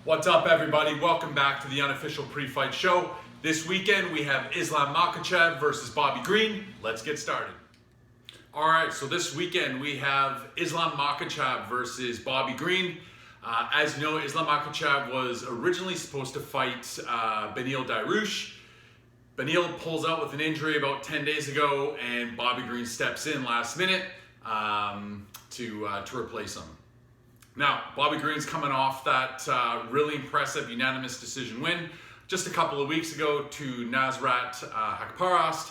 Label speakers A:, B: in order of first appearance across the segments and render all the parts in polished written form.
A: What's up, everybody? Welcome back to the Unofficial Pre Fight Show. This weekend we have Islam Makhachev versus Bobby Green. Let's get started. All right, so this weekend we have Islam Makhachev versus Bobby Green. As you know, Islam Makhachev was originally supposed to fight Beneil Dariush. Beneil pulls out with an injury about 10 days ago, and Bobby Green steps in last minute to replace him. Now, Bobby Green's coming off that really impressive unanimous decision win just a couple of weeks ago to Nasrat Haqparast.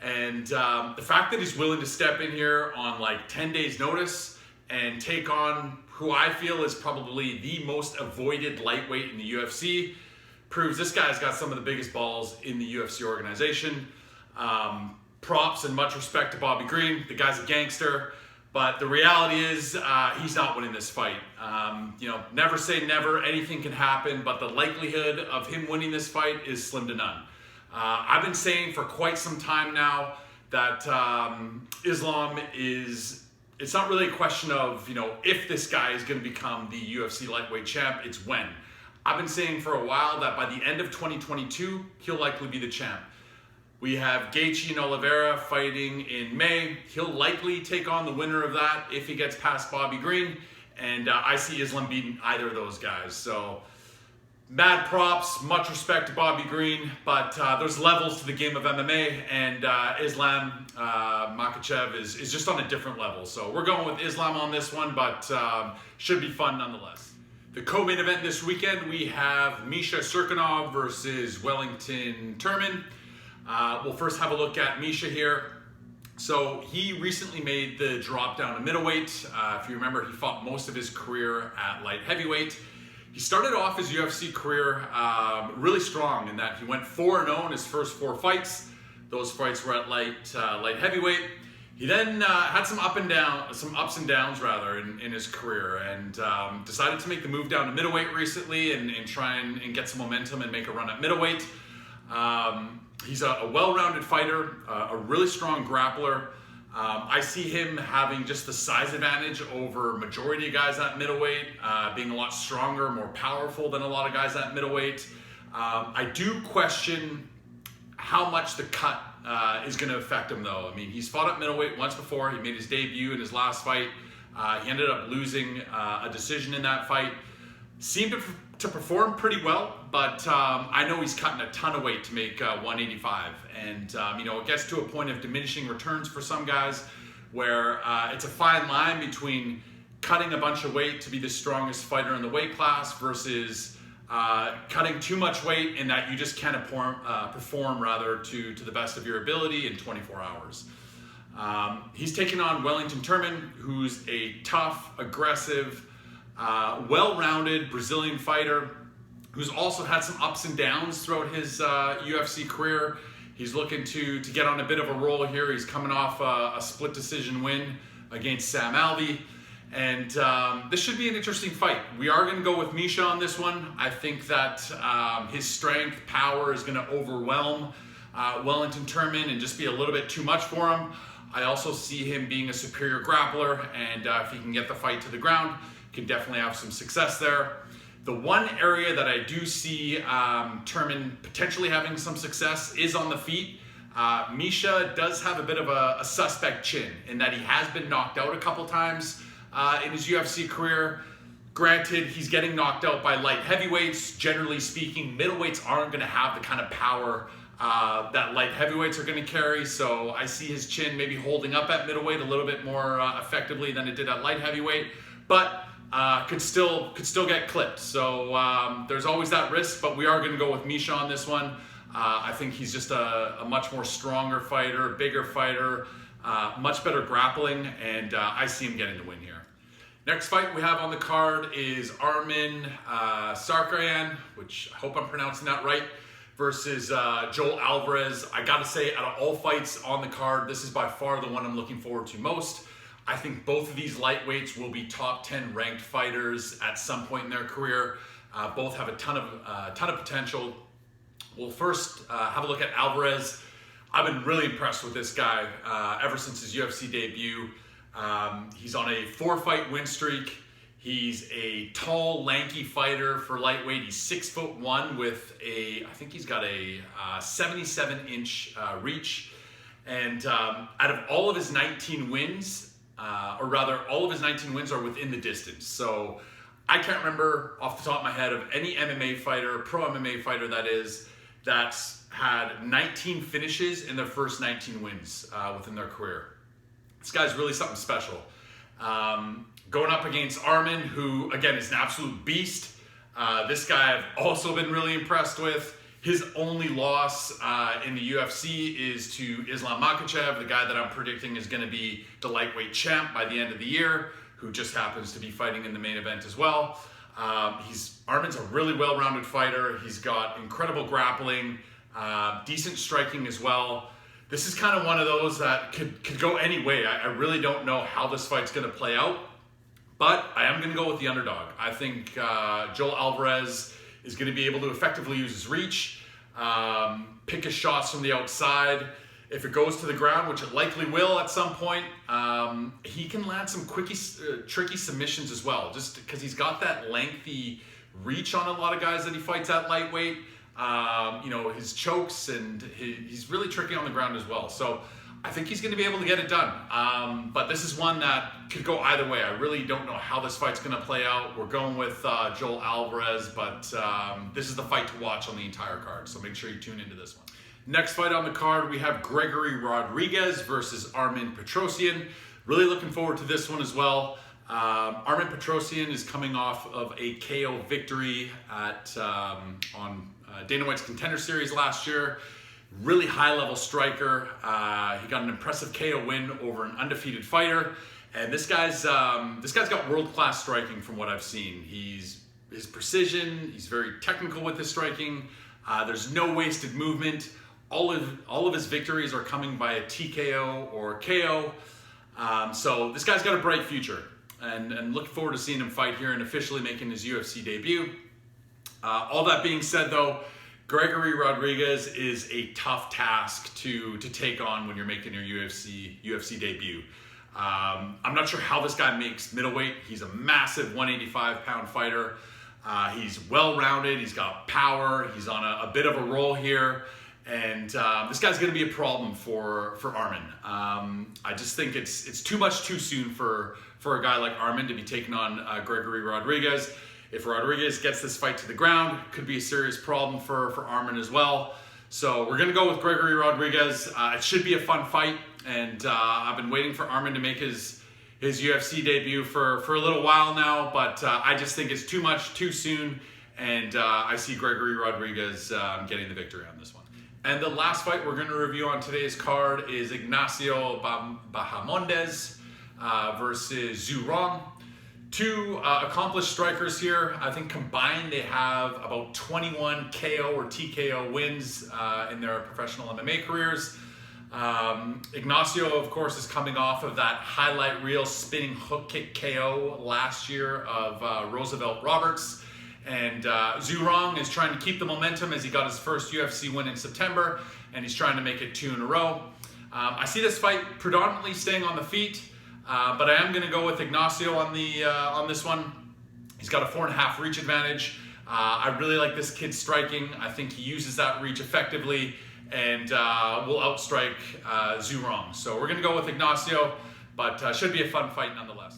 A: And the fact that he's willing to step in here on like 10 days notice and take on who I feel is probably the most avoided lightweight in the UFC proves this guy's got some of the biggest balls in the UFC organization. Props and much respect to Bobby Green. The guy's a gangster. But the reality is he's not winning this fight. Never say never, anything can happen, but the likelihood of him winning this fight is slim to none. I've been saying for quite some time now that Islam is, it's not really a question of, if this guy is going to become the UFC lightweight champ, it's when. I've been saying for a while that by the end of 2022, he'll likely be the champ. We have Gaethje and Oliveira fighting in May. He'll likely take on the winner of that if he gets past Bobby Green. And I see Islam beating either of those guys. So, mad props, much respect to Bobby Green. But there's levels to the game of MMA. And Islam Makhachev is just on a different level. So we're going with Islam on this one, but should be fun nonetheless. The co-main event this weekend, we have Misha Sirkanov versus Wellington Turman. We'll first have a look at Misha here. So he recently made the drop down to middleweight. If you remember, he fought most of his career at light heavyweight. He started off his UFC career really strong in that he went 4-0 in his first 4 fights. Those fights were at light heavyweight. He then had some ups and downs in his career, and decided to make the move down to middleweight recently and try and get some momentum and make a run at middleweight. He's a well-rounded fighter, a really strong grappler. I see him having just the size advantage over majority of guys at middleweight, being a lot stronger, more powerful than a lot of guys at middleweight. I do question how much the cut is going to affect him, though. I mean, he's fought at middleweight once before. He made his debut in his last fight. He ended up losing a decision in that fight. Seemed to perform pretty well, but I know he's cutting a ton of weight to make 185. And, it gets to a point of diminishing returns for some guys where it's a fine line between cutting a bunch of weight to be the strongest fighter in the weight class versus cutting too much weight in that you just can't perform to the best of your ability in 24 hours. He's taking on Wellington Turman, who's a tough, aggressive, well-rounded Brazilian fighter who's also had some ups and downs throughout his UFC career. He's looking to get on a bit of a roll here. He's coming off a split decision win against Sam Alvey. And this should be an interesting fight. We are going to go with Misha on this one. I think that his strength, power is going to overwhelm Wellington Turman and just be a little bit too much for him. I also see him being a superior grappler, and if he can get the fight to the ground, can definitely have some success there. The one area that I do see Turman potentially having some success is on the feet. Misha does have a bit of a suspect chin in that he has been knocked out a couple times in his UFC career. Granted, he's getting knocked out by light heavyweights. Generally speaking, middleweights aren't going to have the kind of power that light heavyweights are going to carry. So I see his chin maybe holding up at middleweight a little bit more effectively than it did at light heavyweight. But could still get clipped. So there's always that risk, but we are going to go with Misha on this one. I think he's just a much more stronger fighter, bigger fighter, much better grappling, and I see him getting the win here. Next fight we have on the card is Armin Tsarukyan, which I hope I'm pronouncing that right, versus Joel Alvarez. I gotta say, out of all fights on the card, this is by far the one I'm looking forward to most. I think both of these lightweights will be top 10 ranked fighters at some point in their career. Both have a ton of potential. We'll first have a look at Alvarez. I've been really impressed with this guy ever since his UFC debut. He's on a 4-fight win streak. He's a tall, lanky fighter for lightweight. He's 6'1" with I think he's got a 77-inch reach. And out of all of his 19 wins, or rather, all of his 19 wins are within the distance. So I can't remember off the top of my head of any MMA fighter, pro MMA fighter that is, that's had 19 finishes in their first 19 wins within their career. This guy's really something special. Going up against Arman, who, again, is an absolute beast. This guy I've also been really impressed with. His only loss in the UFC is to Islam Makhachev, the guy that I'm predicting is going to be the lightweight champ by the end of the year, who just happens to be fighting in the main event as well. Arman's a really well-rounded fighter. He's got incredible grappling, decent striking as well. This is kind of one of those that could go any way. I really don't know how this fight's going to play out, but I am going to go with the underdog. I think Joel Alvarez is going to be able to effectively use his reach, pick his shots from the outside. If it goes to the ground, which it likely will at some point, he can land some tricky submissions as well, just because he's got that lengthy reach on a lot of guys that he fights at lightweight. His chokes, and he's really tricky on the ground as well. So I think he's going to be able to get it done. But this is one that could go either way. I really don't know how this fight's going to play out. We're going with Joel Alvarez, but this is the fight to watch on the entire card. So make sure you tune into this one. Next fight on the card, we have Gregory Rodriguez versus Armen Petrosyan. Really looking forward to this one as well. Armen Petrosyan is coming off of a KO victory on Dana White's Contender Series last year. Really high-level striker. He got an impressive KO win over an undefeated fighter, and this guy's got world-class striking from what I've seen. His precision. He's very technical with his striking. There's no wasted movement. All of his victories are coming by a TKO or KO. So this guy's got a bright future, and looking forward to seeing him fight here and officially making his UFC debut. All that being said, though, Gregory Rodriguez is a tough task to take on when you're making your UFC debut. I'm not sure how this guy makes middleweight. He's a massive 185-pound fighter. He's well-rounded. He's got power. He's on a bit of a roll here. And this guy's going to be a problem for Armen. I just think it's too much too soon for a guy like Armen to be taking on Gregory Rodriguez. If Rodriguez gets this fight to the ground, it could be a serious problem for Armen as well. So we're going to go with Gregory Rodriguez. It should be a fun fight, and I've been waiting for Armen to make his UFC debut for a little while now, but I just think it's too much too soon, and I see Gregory Rodriguez getting the victory on this one. And the last fight we're going to review on today's card is Ignacio Bahamondes versus Zhu Rong. Two accomplished strikers here. I think combined they have about 21 KO or TKO wins in their professional MMA careers. Ignacio, of course, is coming off of that highlight reel spinning hook kick KO last year of Roosevelt Roberts. And Zhu Rong is trying to keep the momentum as he got his first UFC win in September, and he's trying to make it 2 in a row. I see this fight predominantly staying on the feet. But I am going to go with Ignacio on this one. He's got a 4.5 reach advantage. I really like this kid striking. I think he uses that reach effectively and will outstrike Zhu Rong. So we're going to go with Ignacio, but should be a fun fight nonetheless.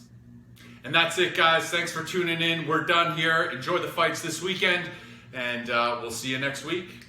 A: And that's it, guys. Thanks for tuning in. We're done here. Enjoy the fights this weekend, and we'll see you next week.